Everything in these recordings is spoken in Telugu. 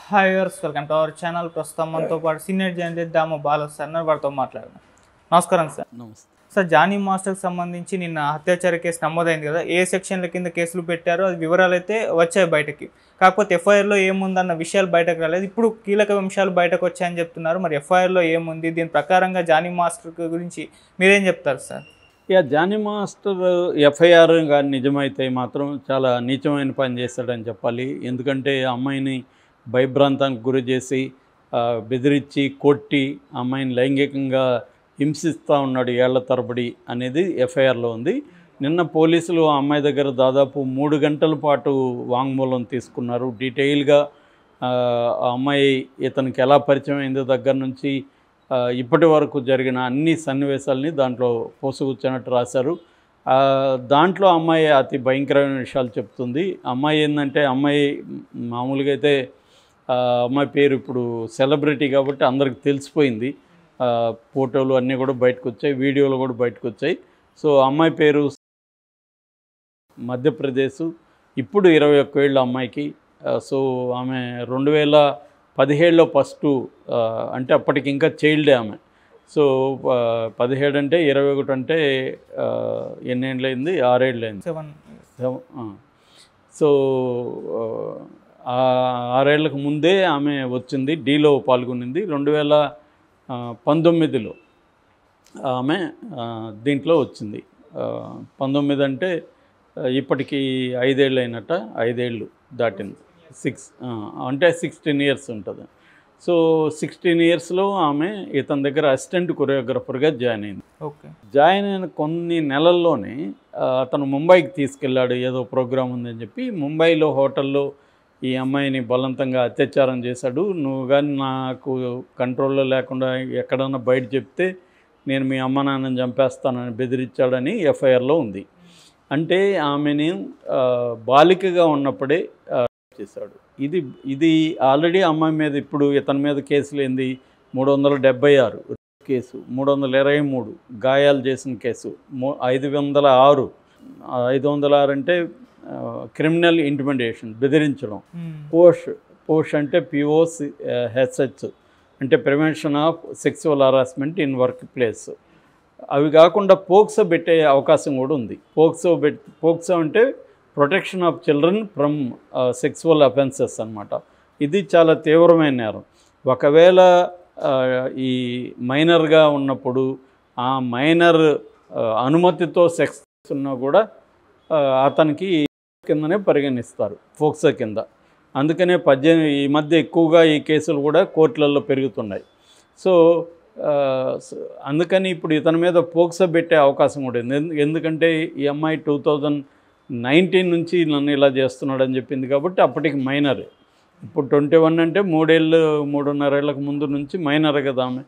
Hi viewers, welcome to our channel. ప్రస్తుతం మనతో పాటు సీనియర్ జర్నలిస్ట్ దాము బాలు సార్ వారితో మాట్లాడదాం. నమస్కారం సార్. నమస్తే సార్, జానీ మాస్టర్కి సంబంధించి నిన్న అత్యాచార కేసు నమోదైంది కదా, ఏ సెక్షన్ల కింద కేసులు పెట్టారో అది వివరాలు అయితే వచ్చాయి బయటకి. కాకపోతే ఎఫ్ఐఆర్లో ఏముందన్న విషయాలు బయటకు రాలేదు. ఇప్పుడు కీలక అంశాలు బయటకు వచ్చాయని చెప్తున్నారు. మరి ఎఫ్ఐఆర్లో ఏముంది, దీని ప్రకారంగా జానీ మాస్టర్ గురించి మీరేం చెప్తారు సార్? జానీ మాస్టర్ ఎఫ్ఐఆర్ కానీ నిజమైతే మాత్రం చాలా నీచమైన పని చేస్తాడని చెప్పాలి. ఎందుకంటే అమ్మాయిని భయభ్రాంతానికి గురి చేసి బెదిరించి కొట్టి అమ్మాయిని లైంగికంగా హింసిస్తూ ఉన్నాడు ఏళ్ల తరబడి అనేది ఎఫ్ఐఆర్లో ఉంది. నిన్న పోలీసులు ఆ అమ్మాయి దగ్గర దాదాపు 3 గంటల పాటు వాంగ్మూలం తీసుకున్నారు. డీటెయిల్గా ఆ అమ్మాయి ఇతనికి ఎలా పరిచయం అయిందో దగ్గర నుంచి ఇప్పటి వరకు జరిగిన అన్ని సన్నివేశాలని దాంట్లో పోసుకొచ్చినట్టు రాశారు. దాంట్లో అమ్మాయి అతి భయంకరమైన విషయాలు చెప్తుంది. అమ్మాయి ఏంటంటే, అమ్మాయి మామూలుగా అయితే అమ్మాయి పేరు ఇప్పుడు సెలబ్రిటీ కాబట్టి అందరికి తెలిసిపోయింది. ఫోటోలు అన్నీ కూడా బయటకు వచ్చాయి, వీడియోలు కూడా బయటకు వచ్చాయి. సో అమ్మాయి పేరు మధ్యప్రదేశ్, ఇప్పుడు 21 ఏళ్ళ అమ్మాయికి. సో ఆమె 2017లో ఫస్ట్, అంటే అప్పటికి ఇంకా చైల్డే ఆమె. సో 17 అంటే 21 అంటే ఎన్నేళ్ళైంది? 6 ఏళ్ళైంది. 7. సో 6 ఏళ్ళకు ముందే ఆమె వచ్చింది, డీలో పాల్గొనింది. 2019లో ఆమె దీంట్లో వచ్చింది. 19 అంటే ఇప్పటికి 5 ఏళ్ళు అయినట్ట, 5 ఏళ్ళు దాటింది. 6 అంటే 16 ఇయర్స్ ఉంటుంది. సో 16 ఇయర్స్లో ఆమె ఇతని దగ్గర అసిస్టెంట్ కొరియోగ్రఫర్గా జాయిన్ అయింది. ఓకే. జాయిన్ అయిన కొన్ని నెలల్లోనే అతను ముంబైకి తీసుకెళ్ళాడు, ఏదో ప్రోగ్రాం ఉందని చెప్పి. ముంబైలో హోటల్లో ఈ అమ్మాయిని బలవంతంగా అత్యాచారం చేశాడు. నువ్వు కానీ నాకు కంట్రోల్లో లేకుండా ఎక్కడన్నా బయట చెప్తే నేను మీ అమ్మ నాన్నని చంపేస్తానని బెదిరించాడని ఎఫ్ఐఆర్లో ఉంది. అంటే ఆమెని బాలికగా ఉన్నప్పుడే చేశాడు. ఇది ఆల్రెడీ అమ్మాయి మీద ఇప్పుడు ఇతని మీద కేసులు ఏంది? 376 కేసు, 323 గాయాలు చేసిన కేసు, 506. 506 అంటే క్రిమినల్ ఇంటిమిడేషన్, బెదిరించడం. పోష్ అంటే POSH అంటే prevention of sexual harassment in work place. అవి కాకుండా పోక్సో పెట్టే అవకాశం కూడా ఉంది. పోక్సో అంటే protection of children from sexual offences అన్నమాట. ఇది చాలా తీవ్రమైన నేరం. ఒకవేళ ఈ మైనర్గా ఉన్నప్పుడు ఆ మైనర్ అనుమతితో సెక్స్ ఉన్నా కూడా అతనికి కిందనే పరిగణిస్తారు, పోక్సో కింద. అందుకనే ఈ మధ్య ఎక్కువగా ఈ కేసులు కూడా కోర్టులలో పెరుగుతున్నాయి. సో అందుకని ఇప్పుడు ఇతని మీద పోక్సో పెట్టే అవకాశం కూడా ఉంది. ఎందుకంటే ఈ అమ్మాయి 2019 నుంచి నన్ను ఇలా చేస్తున్నాడని చెప్పింది కాబట్టి అప్పటికి మైనర్. ఇప్పుడు 21 అంటే 3.5 ఏళ్ళకు ముందు నుంచి మైనర్ కదా ఆమె.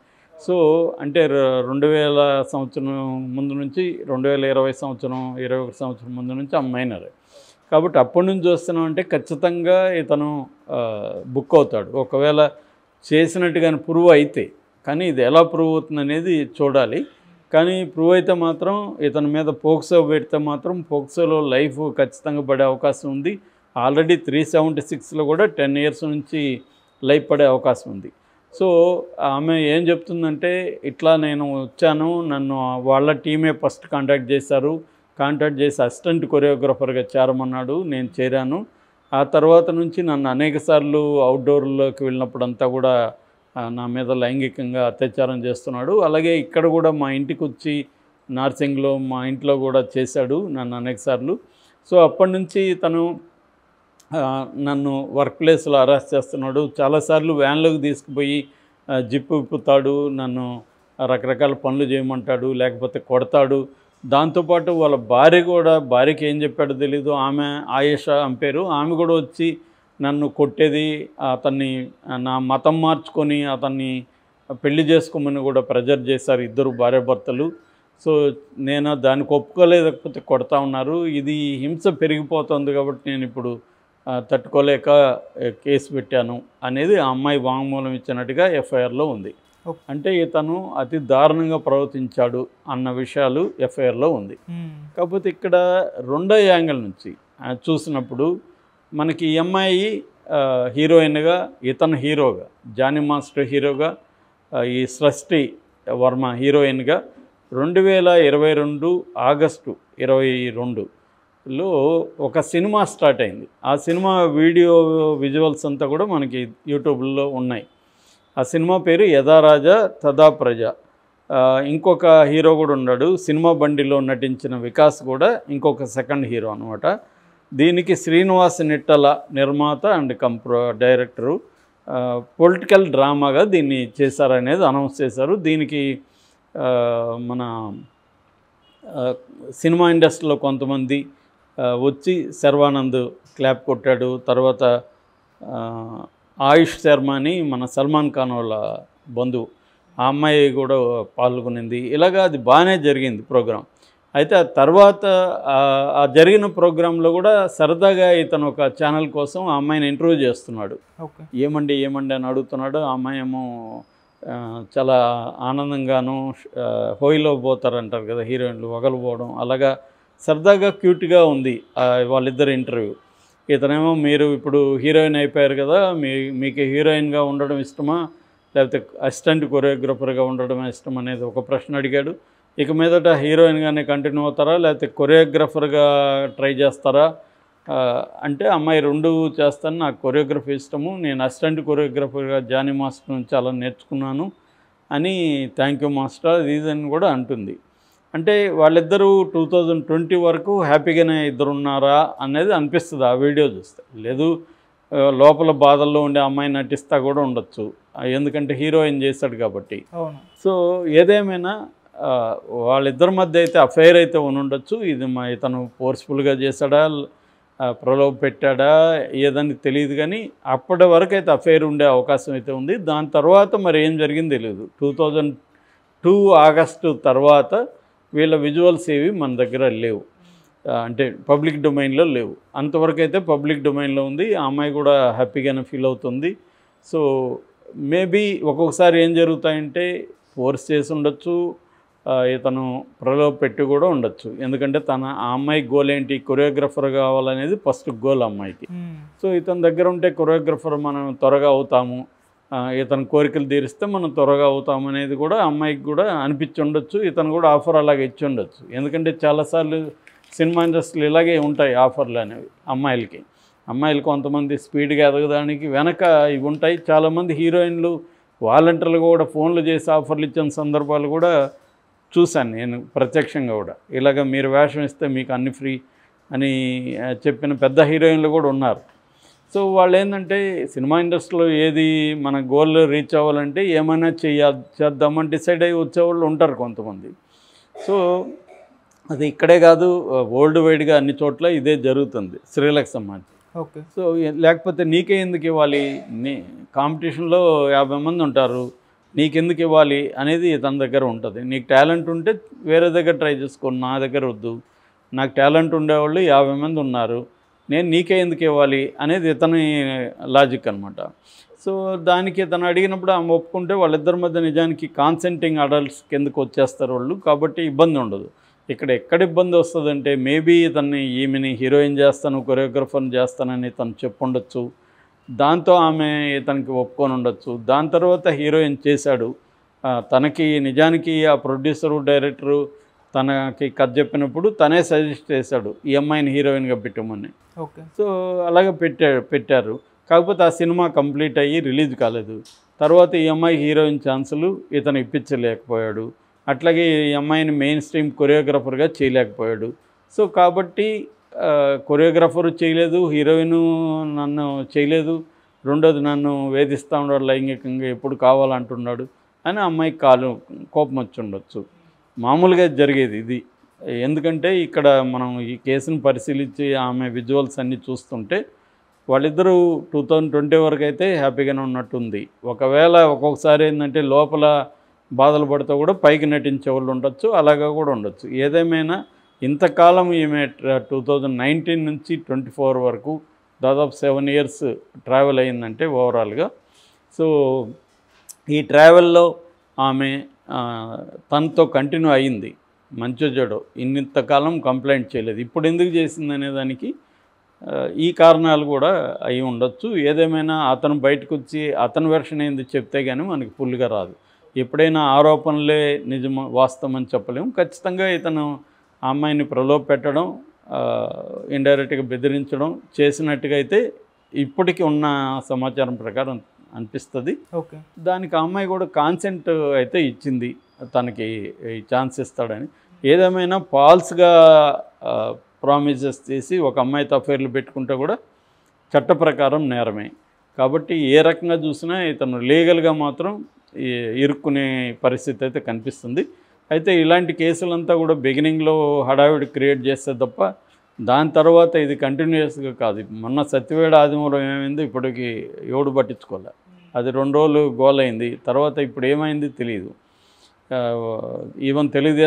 సో అంటే 2000 సంవత్సరం ముందు నుంచి 2020 సంవత్సరం 21 సంవత్సరం ముందు నుంచి ఆమె మైనర్. కాబట్టి అప్పటి నుంచి చూస్తున్నామంటే ఖచ్చితంగా ఇతను బుక్ అవుతాడు, ఒకవేళ చేసినట్టుగానే ప్రూవ్ అయితే. కానీ ఇది ఎలా ప్రూవ్ అవుతుంది అనేది చూడాలి. కానీ ప్రూవ్ అయితే మాత్రం ఇతని మీద పోక్సో పెడితే మాత్రం పోక్సోలో లైఫ్ ఖచ్చితంగా పడే అవకాశం ఉంది. ఆల్రెడీ 376లో కూడా 10 ఇయర్స్ నుంచి లైఫ్ పడే అవకాశం ఉంది. సో ఆమె ఏం చెప్తుందంటే, ఇట్లా నేను వచ్చాను, నన్ను వాళ్ళ టీమే ఫస్ట్ కాంటాక్ట్ చేసి అసిస్టెంట్ కొరియోగ్రఫర్గా చేరమన్నాడు, నేను చేరాను. ఆ తర్వాత నుంచి నన్ను అనేకసార్లు అవుట్డోర్లోకి వెళ్ళినప్పుడంతా కూడా నా మీద లైంగికంగా అత్యాచారం చేస్తున్నాడు. అలాగే ఇక్కడ కూడా మా ఇంటికి వచ్చి నార్సింగ్లో మా ఇంట్లో కూడా చేశాడు నన్ను అనేకసార్లు. సో అప్పటి నుంచి తను నన్ను వర్క్ ప్లేస్లో అరెస్ట్ చేస్తున్నాడు. చాలాసార్లు వ్యాన్లోకి తీసుకుపోయి జిప్పు విప్పుతాడు, నన్ను రకరకాల పనులు చేయమంటాడు, లేకపోతే కొడతాడు. దాంతోపాటు వాళ్ళ భార్యకి ఏం చెప్పాడో తెలీదు, ఆమె ఆయేషా ఆమె పేరు, ఆమె కూడా వచ్చి నన్ను కొట్టేది. అతన్ని నా మతం మార్చుకొని అతన్ని పెళ్లి చేసుకోమని కూడా ప్రెజర్ చేశారు ఇద్దరు భార్యాభర్తలు. సో నేను దానికి ఒప్పుకోలేకపోతే కొడతా ఉన్నారు. ఇది హింస పెరిగిపోతుంది కాబట్టి నేను ఇప్పుడు తట్టుకోలేక కేసు పెట్టాను అనేది ఆ అమ్మాయి వాంగ్మూలం ఇచ్చినట్టుగా ఎఫ్ఐఆర్లో ఉంది. అంటే ఇతను అతి దారుణంగా ప్రవర్తించాడు అన్న విషయాలు ఎఫ్ఐఆర్లో ఉంది. కాకపోతే ఇక్కడ రెండో యాంగిల్ నుంచి చూసినప్పుడు మనకి ఈ అమ్మాయి హీరోయిన్గా, ఇతను హీరోగా, జానీ మాస్టర్ హీరోగా, ఈ సృష్టి వర్మ హీరోయిన్గా 2022 ఆగస్టు 22లో ఒక సినిమా స్టార్ట్ అయింది. ఆ సినిమా వీడియో విజువల్స్ అంతా కూడా మనకి యూట్యూబ్లో ఉన్నాయి. ఆ సినిమా పేరు యథా రాజా తదా ప్రజ. ఇంకొక హీరో కూడా ఉన్నాడు, సినిమా బండిలో నటించిన వికాస్ కూడా ఇంకొక సెకండ్ హీరో అనమాట. దీనికి శ్రీనివాస్ నిట్టల నిర్మాత అండ్ డైరెక్టరు. పొలిటికల్ డ్రామాగా దీన్ని చేశారనేది అనౌన్స్ చేశారు. దీనికి మన సినిమా ఇండస్ట్రీలో కొంతమంది వచ్చి శర్వానంద్ క్లాప్ కొట్టాడు. తర్వాత ఆయుష్ శర్మ అని మన సల్మాన్ ఖాన్ వాళ్ళ బంధువు, ఆ అమ్మాయి కూడా పాల్గొనింది. ఇలాగా అది బాగానే జరిగింది ప్రోగ్రాం. అయితే ఆ తర్వాత ఆ జరిగిన ప్రోగ్రాంలో కూడా సరదాగా ఇతను ఒక ఛానల్ కోసం ఆ అమ్మాయిని ఇంటర్వ్యూ చేస్తున్నాడు. ఏమండి అని అడుగుతున్నాడు. ఆ అమ్మాయి ఏమో చాలా ఆనందంగాను, హోయిలో పోతారంటారు కదా హీరోయిన్లు, వగలుపోవడం, అలాగా సరదాగా క్యూట్గా ఉంది వాళ్ళిద్దరు ఇంటర్వ్యూ. ఇతనేమో మీరు ఇప్పుడు హీరోయిన్ అయిపోయారు కదా, మీకు హీరోయిన్గా ఉండడం ఇష్టమా లేకపోతే అసిస్టెంట్ కొరియోగ్రాఫర్గా ఉండడం ఇష్టం అనేది ఒక ప్రశ్న అడిగాడు. ఇక మీదట హీరోయిన్గానే కంటిన్యూ అవుతారా లేకపోతే కొరియోగ్రాఫర్గా ట్రై చేస్తారా అంటే, అమ్మాయి రెండు చేస్తాను, నాకు కొరియోగ్రఫీ ఇష్టము, నేను అసిస్టెంట్ కొరియోగ్రాఫర్గా జానీ మాస్టర్ నుంచి అలా నేర్చుకున్నాను అని, థ్యాంక్ యూ మాస్టర్ రీజన్ కూడా అంటుంది. అంటే వాళ్ళిద్దరూ 2020 వరకు హ్యాపీగానే ఇద్దరు ఉన్నారా అనేది అనిపిస్తుంది ఆ వీడియో చూస్తే. లేదు లోపల బాధల్లో ఉండే అమ్మాయి నటిస్తా కూడా ఉండొచ్చు, ఎందుకంటే హీరోయిన్ చేశాడు కాబట్టి. సో ఏదేమైనా వాళ్ళిద్దరి మధ్య అయితే అఫైర్ అయితే ఉండొచ్చు. ఇది ఇతను ఫోర్స్ఫుల్గా చేశాడా, ప్రలోభ పెట్టాడా ఏదని తెలియదు, కానీ అప్పటి వరకు అయితే అఫైర్ ఉండే అవకాశం అయితే ఉంది. దాని తర్వాత మరి ఏం జరిగింది తెలియదు. 2002 ఆగస్టు తర్వాత వీళ్ళ విజువల్స్ ఏవి మన దగ్గర లేవు, అంటే పబ్లిక్ డొమైన్లో లేవు. అంతవరకు అయితే పబ్లిక్ డొమైన్లో ఉంది. ఆ అమ్మాయి కూడా హ్యాపీగానే ఫీల్ అవుతుంది. సో మేబీ ఒక్కొక్కసారి ఏం జరుగుతాయంటే ఫోర్స్ చేసి ఉండొచ్చు, ఇతను ప్రలోభ పెట్టి కూడా ఉండొచ్చు. ఎందుకంటే ఆ అమ్మాయి గోల్ ఏంటి, కొరియోగ్రఫర్ కావాలనేది ఫస్ట్ గోల్ అమ్మాయికి. సో ఇతని దగ్గర ఉంటే కొరియోగ్రఫర్ మనం త్వరగా అవుతాము, ఇతను కోరికలు తీరిస్తే మనం త్వరగా అవుతాము అనేది కూడా అమ్మాయికి కూడా అనిపించి ఉండొచ్చు. ఇతను కూడా ఆఫర్ అలాగే ఇచ్చి ఉండొచ్చు. ఎందుకంటే చాలాసార్లు సినిమా ఇండస్ట్రీలు ఇలాగే ఉంటాయి ఆఫర్లు అనేవి అమ్మాయిలకి. అమ్మాయిలు కొంతమంది స్పీడ్గా ఎదగడానికి వెనక ఇవి ఉంటాయి. చాలామంది హీరోయిన్లు వాలంటీర్లు కూడా ఫోన్లు చేసి ఆఫర్లు ఇచ్చిన సందర్భాలు కూడా చూశాను నేను ప్రత్యక్షంగా కూడా. ఇలాగ మీరు వేషం ఇస్తే మీకు అన్ని ఫ్రీ అని చెప్పిన పెద్ద హీరోయిన్లు కూడా ఉన్నారు. సో వాళ్ళు ఏంటంటే సినిమా ఇండస్ట్రీలో ఏది మన గోల్ రీచ్ అవ్వాలంటే ఏమైనా చేద్దామని డిసైడ్ అయ్యి వచ్చేవాళ్ళు ఉంటారు కొంతమంది. సో అది ఇక్కడే కాదు, వరల్డ్ వైడ్గా అన్ని చోట్ల ఇదే జరుగుతుంది స్త్రీలకు సంబంధించి. ఓకే. సో లేకపోతే నీకే ఎందుకు ఇవ్వాలి, కాంపిటీషన్లో 50 మంది ఉంటారు, నీకెందుకు ఇవ్వాలి అనేది తన దగ్గర ఉంటుంది. నీకు టాలెంట్ ఉంటే వేరే దగ్గర ట్రై చేసుకోండి, నా దగ్గర వద్దు. నాకు టాలెంట్ ఉండేవాళ్ళు 50 మంది ఉన్నారు, నేను నీకే ఎందుకు ఇవ్వాలి అనేది ఇతని లాజిక్ అనమాట. సో దానికి ఇతను అడిగినప్పుడు ఆమె ఒప్పుకుంటే వాళ్ళిద్దరి మధ్య నిజానికి కాన్సెంటింగ్ అడల్ట్స్ కిందకు వచ్చేస్తారు వాళ్ళు, కాబట్టి ఇబ్బంది ఉండదు. ఇక్కడ ఎక్కడ ఇబ్బంది వస్తుందంటే మేబీ ఈమెని హీరోయిన్ చేస్తాను, కొరియోగ్రఫర్ని చేస్తానని తను చెప్పుండొచ్చు. దాంతో ఆమె ఇతనికి ఒప్పుకొని ఉండొచ్చు. దాని తర్వాత హీరోయిన్ చేశాడు. తనకి నిజానికి ఆ ప్రొడ్యూసరు డైరెక్టరు తనకి కథ చెప్పినప్పుడు తనే సజెస్ట్ చేశాడు ఈ అమ్మాయిని హీరోయిన్గా పెట్టమని. ఓకే. సో అలాగే పెట్టారు. కాకపోతే ఆ సినిమా కంప్లీట్ అయ్యి రిలీజ్ కాలేదు. తర్వాత ఈ అమ్మాయి హీరోయిన్ ఛాన్సులు ఇతను ఇప్పించలేకపోయాడు. అట్లాగే ఈ అమ్మాయిని మెయిన్ స్ట్రీమ్ కొరియోగ్రాఫర్గా చేయలేకపోయాడు. సో కాబట్టి కొరియోగ్రాఫరు చేయలేదు, హీరోయిన్ నన్ను చేయలేదు, రెండోది నన్ను వేధిస్తూ ఉన్నాడు లైంగికంగా, ఎప్పుడు కావాలంటున్నాడు అని అమ్మాయికి కోపం వచ్చి ఉండొచ్చు. మామూలుగా జరిగేది ఇది. ఎందుకంటే ఇక్కడ మనం ఈ కేసును పరిశీలించి ఆమె విజువల్స్ అన్నీ చూస్తుంటే వాళ్ళిద్దరూ 2020 వరకు అయితే హ్యాపీగానే ఉన్నట్టుంది. ఒకవేళ ఒక్కొక్కసారి ఏంటంటే లోపల బాధలు పడుతూ కూడా పైకి నటించే వాళ్ళు ఉండొచ్చు, అలాగా కూడా ఉండొచ్చు. ఏదేమైనా ఇంతకాలం ఈమె 2019 నుంచి 24 వరకు దాదాపు 7 ఇయర్స్ ట్రావెల్ అయిందంటే ఓవరాల్గా. సో ఈ ట్రావెల్లో ఆమె తనతో కంటిన్యూ అయ్యింది, మంచి చెడు ఇంతకాలం కంప్లైంట్ చేయలేదు. ఇప్పుడు ఎందుకు చేసింది అనే దానికి ఈ కారణాలు కూడా అయి ఉండొచ్చు. ఏదేమైనా అతను బయటకు వచ్చి అతని వెర్షన్ ఏంది చెప్తే కానీ మనకి ఫుల్గా రాదు. ఎప్పుడైనా ఆరోపణలే నిజం వాస్తవం అని చెప్పలేము. ఖచ్చితంగా ఇతను ఆ అమ్మాయిని ప్రలోభ పెట్టడం, ఇండైరెక్ట్గా బెదిరించడం చేసినట్టుగా అయితే ఇప్పటికీ ఉన్న సమాచారం ప్రకారం అనిపిస్తుంది. ఓకే. దానికి ఆ అమ్మాయి కూడా కాన్సెంట్ అయితే ఇచ్చింది, తనకి ఈ ఛాన్స్ ఇస్తాడని. ఏదేమైనా ఫాల్స్గా ప్రామిసెస్ చేసి ఒక అమ్మాయితో అఫైర్లు పెట్టుకుంటే కూడా చట్ట ప్రకారం నేరమే. కాబట్టి ఏ రకంగా చూసినా ఇతను లీగల్గా మాత్రం ఇరుక్కునే పరిస్థితి అయితే కనిపిస్తుంది. అయితే ఇలాంటి కేసులంతా కూడా బిగినింగ్లో హడావిడి క్రియేట్ చేస్తే తప్ప దాని తర్వాత ఇది కంటిన్యూస్గా కాదు. మొన్న సత్యవేడ ఆదిమూలం ఏమైంది ఇప్పటికి ఎవడు పట్టించుకోలే. అది 2 రోజులు గోలైంది. తర్వాత ఇప్పుడు ఏమైంది తెలియదు. ఈవెన్ తెలుగుదేశం